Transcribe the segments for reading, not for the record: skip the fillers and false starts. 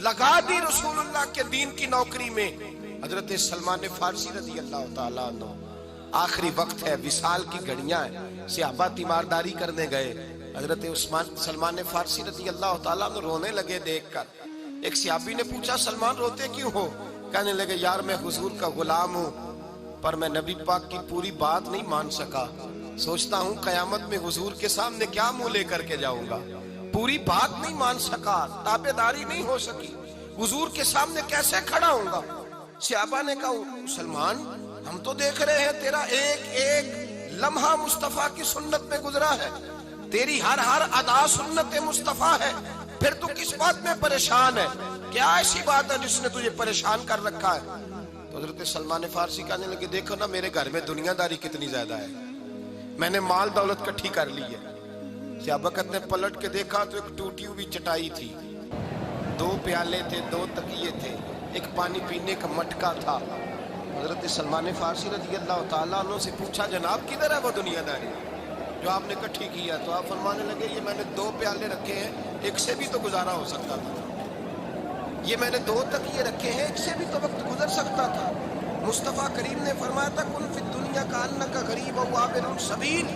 لگا دی رسول اللہ کے دین کی نوکری میں۔ حضرت سلمان فارسی رضی اللہ تعالیٰ عنہ، آخری وقت ہے، وصال کی گھڑیاں ہیں، صحابہ تیمارداری کرنے گئے، حضرت سلمان فارسی رضی اللہ تعالیٰ عنہ رونے لگے دیکھ کر۔ ایک صحابی نے پوچھا سلمان روتے کیوں ہو؟ کہنے لگے یار میں حضور کا غلام ہوں، پر میں نبی پاک کی پوری بات نہیں مان سکا، سوچتا ہوں قیامت میں حضور کے سامنے کیا منہ لے کر کے جاؤں گا، پوری بات نہیں مان سکا، تابع داری نہیں ہو سکی، حضور کے سامنے کیسے کھڑا ہوں گا؟ صحابہ نے کہا سلمان ہم تو دیکھ رہے ہیں تیرا ایک ایک لمحہ مصطفیٰ کی سنت میں گزرا ہے، تیری ہر ہر ادا سنت مصطفیٰ ہے، پھر تو کس بات میں پریشان ہے؟ کیا ایسی بات ہے جس نے تجھے پریشان کر رکھا ہے؟ تو حضرت سلمان فارسی کہنے لگے دیکھو نا میرے گھر میں دنیا داری کتنی زیادہ ہے، میں نے مال دولت کٹھی کر لی ہے۔ صحابہ کہتے ہیں پلٹ کے دیکھا تو ایک ٹوٹی ہوئی چٹائی تھی، 2 پیالے تھے، 2 تکیے تھے، ایک پانی پینے کا مٹکا تھا۔ حضرت سلمان فارسی رضی اللہ تعالیٰ عنہ سے پوچھا جناب کدھر ہے وہ دنیا داری جو آپ نے کٹھی کیا؟ تو آپ فرمانے لگے یہ میں نے 2 پیالے رکھے ہیں، ایک سے بھی تو گزارا ہو سکتا تھا، یہ میں نے 2 تکیے رکھے ہیں، ایک سے بھی تو وقت گزر سکتا تھا۔ مصطفیٰ کریم نے فرمایا تھا کن فی الدنیا کانک غریب و عابر السبیل،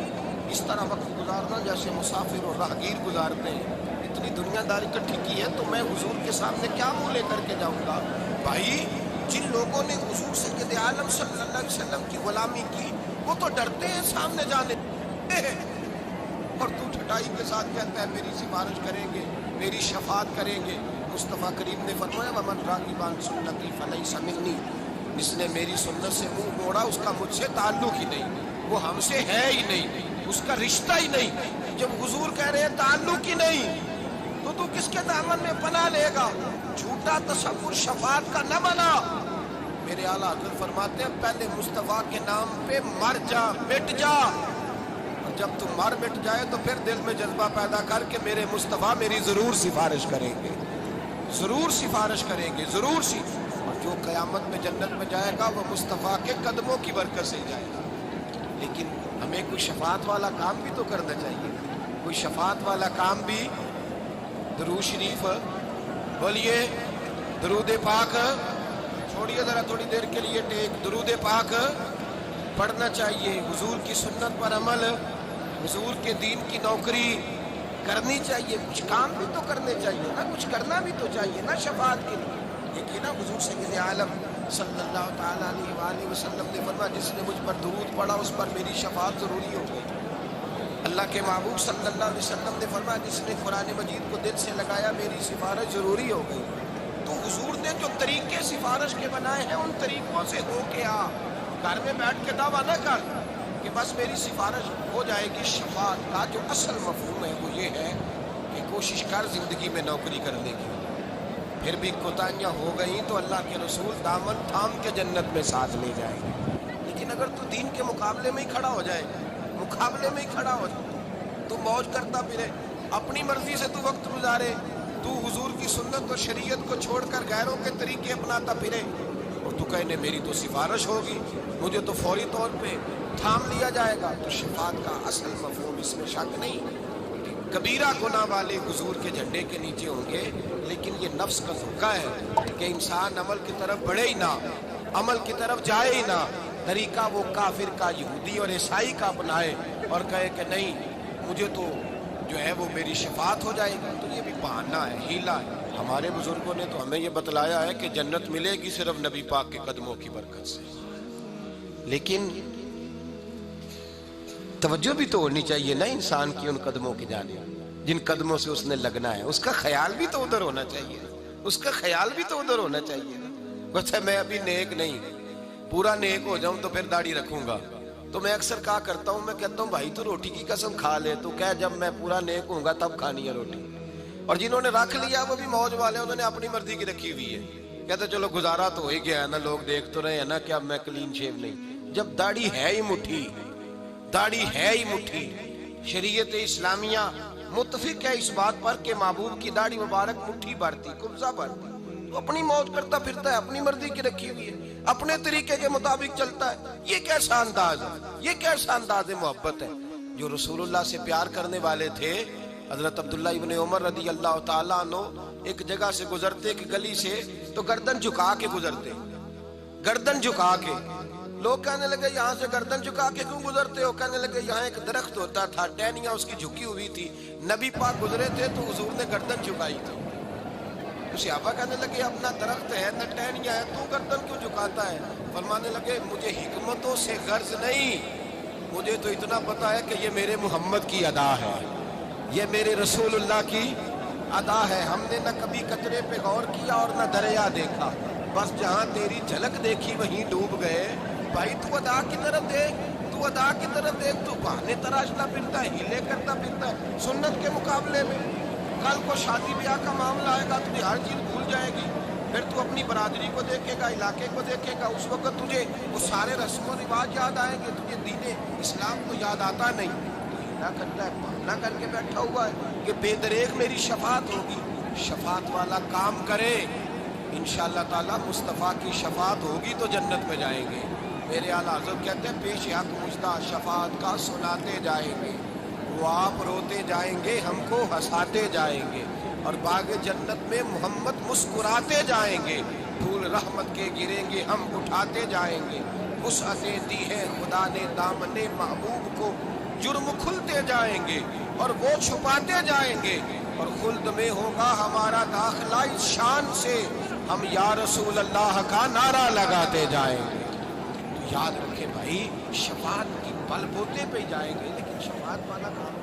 اس طرح وقت گزارنا جیسے مسافر اور راہگیر گزارتے ہیں۔ اتنی دنیا داری کٹھی کی ہے تو میں حضور کے سامنے کیا منہ لے کر کے جاؤں گا؟ بھائی جن لوگوں نے حضور سید عالم صلی اللہ علیہ وسلم کی غلامی کی وہ تو ڈرتے ہیں سامنے جانے، اور تو چھٹائی کے ساتھ کہتا ہے میری سفارش کریں گے، میری شفاعت کریں گے۔ مصطفیٰ کریم نے فرمایا ومن راغب عن سنتی فلیس منی، جس نے میری سنت سے منہ موڑا اس کا مجھ سے تعلق ہی نہیں، وہ ہم سے ہے ہی نہیں، اس کا رشتہ ہی نہیں۔ جب حضور کہہ رہے ہیں تعلق ہی نہیں تو کس کے دامن میں پناہ لے گا؟ جھوٹا تصور شفاعت کا نہ بنا۔ میرے اعلیٰ حضرت فرماتے ہیں پہلے مصطفیٰ کے نام پہ مر جا، مٹ جا، اور جب تم مر مٹ جائے تو پھر دل میں جذبہ پیدا کر کے میرے مصطفیٰ میری ضرور سفارش کریں گے، ضرور سفارش کریں گے، ضرور سی، اور جو قیامت میں جنت میں جائے گا وہ مصطفیٰ کے قدموں کی برکت سے جائے گا۔ لیکن ہمیں کوئی شفاعت والا کام بھی تو کرنا چاہیے، کوئی شفاعت والا کام بھی۔ درود شریف بولیے، درود پاک چھوڑیے ذرا تھوڑی دیر کے لیے ٹیک، درود پاک پڑھنا چاہیے، حضور کی سنت پر عمل، حضور کے دین کی نوکری کرنی چاہیے، کچھ کام بھی تو کرنے چاہیے نا، کچھ کرنا بھی تو چاہیے نا شفاعت کے لیے۔ لیکن نا حضور سید عالم صلی اللہ تعالیٰ علیہ وآلہ وسلم نے فرمایا جس نے مجھ پر درود پڑھا اس پر میری شفاعت ضروری ہو گئی۔ اللہ کے محبوب صلی اللہ علیہ وسلم نے فرمایا جس نے قرآن مجید کو دل سے لگایا میری سفارش ضروری ہو گئی۔ تو حضور نے جو طریقے سفارش کے بنائے ہیں ان طریقوں سے ہو کے آ، گھر میں بیٹھ کے دعویٰ نہ کر کہ بس میری سفارش ہو جائے گی۔ شفاعت کا جو اصل مفہوم ہے وہ یہ ہے کہ کوشش کر زندگی میں نوکری کرنے کی، پھر بھی کوتاہیاں ہو گئیں تو اللہ کے رسول دامن تھام کے جنت میں ساتھ لے جائیں گے۔ لیکن اگر تو دین کے مقابلے میں ہی کھڑا ہو جائے، مقابلے میں ہی کھڑا ہو جائے، تو موج کرتا پھرے، اپنی مرضی سے تو وقت گزارے، تو حضور کی سنت اور شریعت کو چھوڑ کر غیروں کے طریقے اپناتا پھرے، اور تو کہنے میری تو سفارش ہوگی، مجھے تو فوری طور پہ تھام لیا جائے گا، تو شفاعت کا اصل مفہوم اس میں شک نہیں۔ کبیرہ گناہ والے حضور کے جھنڈے کے نیچے ہوں گے، لیکن یہ نفس کا دھوکہ ہے کہ انسان عمل کی طرف بڑھے ہی نہ، عمل کی طرف جائے ہی نہ، طریقہ وہ کافر کا، یہودی اور عیسائی کا اپنائے اور کہے کہ نہیں مجھے تو جو ہے وہ میری شفاعت ہو جائے گا، تو یہ بھی بہانہ ہے، ہیلا ہے۔ ہمارے بزرگوں نے تو ہمیں یہ بتلایا ہے کہ جنت ملے گی صرف نبی پاک کے قدموں کی برکت سے۔ لیکن توجہ بھی تو ہونی چاہیے نا انسان کی ان قدموں کی جانب جن قدموں سے اس نے لگنا ہے، اس کا خیال بھی تو ادھر ہونا چاہیے، اس کا خیال بھی تو ادھر ہونا چاہیے نا۔ بس میں ابھی نیک نہیں، پورا نیک ہو جاؤں تو پھر داڑھی رکھوں گا، تو میں اکثر کہا کرتا ہوں، میں کہتا ہوں بھائی تو روٹی کی قسم کھا لے، تو کہہ جب میں پورا نیک ہوں گا تب کھانی ہے روٹی۔ اور جنہوں نے رکھ لیا وہ بھی موج والے، انہوں نے اپنی مرضی کی رکھی ہوئی ہے، کہتے چلو گزارا تو ہو ہی گیا ہے نا، لوگ دیکھ تو رہے ہیں نا کہ اب میں کلین شیو نہیں۔ جب داڑھی ہے ہی مٹھی، داڑھی ہے ہی مٹھی، شریعت اسلامیہ متفق ہے اس بات پر کہ محبوب کی داڑھی مبارک مٹھی بھرتی، قبضہ بھرتی، تو اپنی موج کرتا پھرتا ہے، اپنی مرضی کی رکھی ہوئی ہے، اپنے طریقے کے مطابق چلتا ہے۔ یہ کیسا انداز ہے، یہ کیسا انداز محبت ہے؟ جو رسول اللہ سے پیار کرنے والے تھے حضرت عبداللہ ابن عمر رضی اللہ تعالیٰ عنہ ایک جگہ سے گزرتے کہ گلی سے تو گردن جھکا کے گزرتے، گردن جھکا کے. لوگ کہنے لگے یہاں سے گردن جھکا کے کیوں گزرتے ہو؟ کہنے لگے یہاں ایک درخت ہوتا تھا، ٹہنیاں اس کی جھکی ہوئی تھی، نبی پاک گزرے تھے تو حضور نے گردن جھکائی تھی. تو صحابہ کہنے لگے اپنا درخت ہے نہ ٹہنیاں ہے، تو گردن کیوں جھکاتا ہے؟ فرمانے لگے مجھے حکمتوں سے غرض نہیں، مجھے تو اتنا پتا ہے کہ یہ میرے محمد کی ادا ہے، یہ میرے رسول اللہ کی ادا ہے. ہم نے نہ کبھی قطرے پہ غور کیا اور نہ دریا دیکھا، بس جہاں تیری جھلک دیکھی وہیں ڈوب گئے. بھائی تو ادا کی طرف دیکھ، تو ادا کی طرف دیکھ، تو بہانے تراشتا پھرتا ہے، ہیلے کرتا پھرتا ہے سنت کے مقابلے میں. کل کو شادی بیاہ کا معاملہ آئے گا تجھے ہر چیز بھول جائے گی، پھر تو اپنی برادری کو دیکھے گا، علاقے کو دیکھے گا، اس وقت تجھے وہ سارے رسم و رواج یاد آئیں گے، تجھے دین اسلام کو یاد آتا نہیں. تو ہیلا کرتا ہے، بہانا کر کے بیٹھا ہوا ہے کہ بے دریغ میری شفاعت ہوگی. شفاعت والا کام کرے، انشاءاللہ تعالی مصطفیٰ کی شفاعت ہوگی تو جنت میں جائیں گے. میرے اعلیٰ حضرت کہتے ہیں پیش حق مجدہ شفاعت کا سناتے جائیں گے، وہ آپ روتے جائیں گے، ہم کو ہنساتے جائیں گے، اور باغ جنت میں محمد مسکراتے جائیں گے. پھول رحمت کے گریں گے، ہم اٹھاتے جائیں گے. وسعتیں دی ہے خدا نے دامن محبوب کو، جرم کھلتے جائیں گے اور وہ چھپاتے جائیں گے. اور خلد میں ہوگا ہمارا داخلہ اس شان سے، ہم یا رسول اللہ کا نعرہ لگاتے جائیں گے. تو یاد رکھیں بھائی، شفاعت کی بل بوتے پہ جائیں گے، لیکن شفاعت والا کام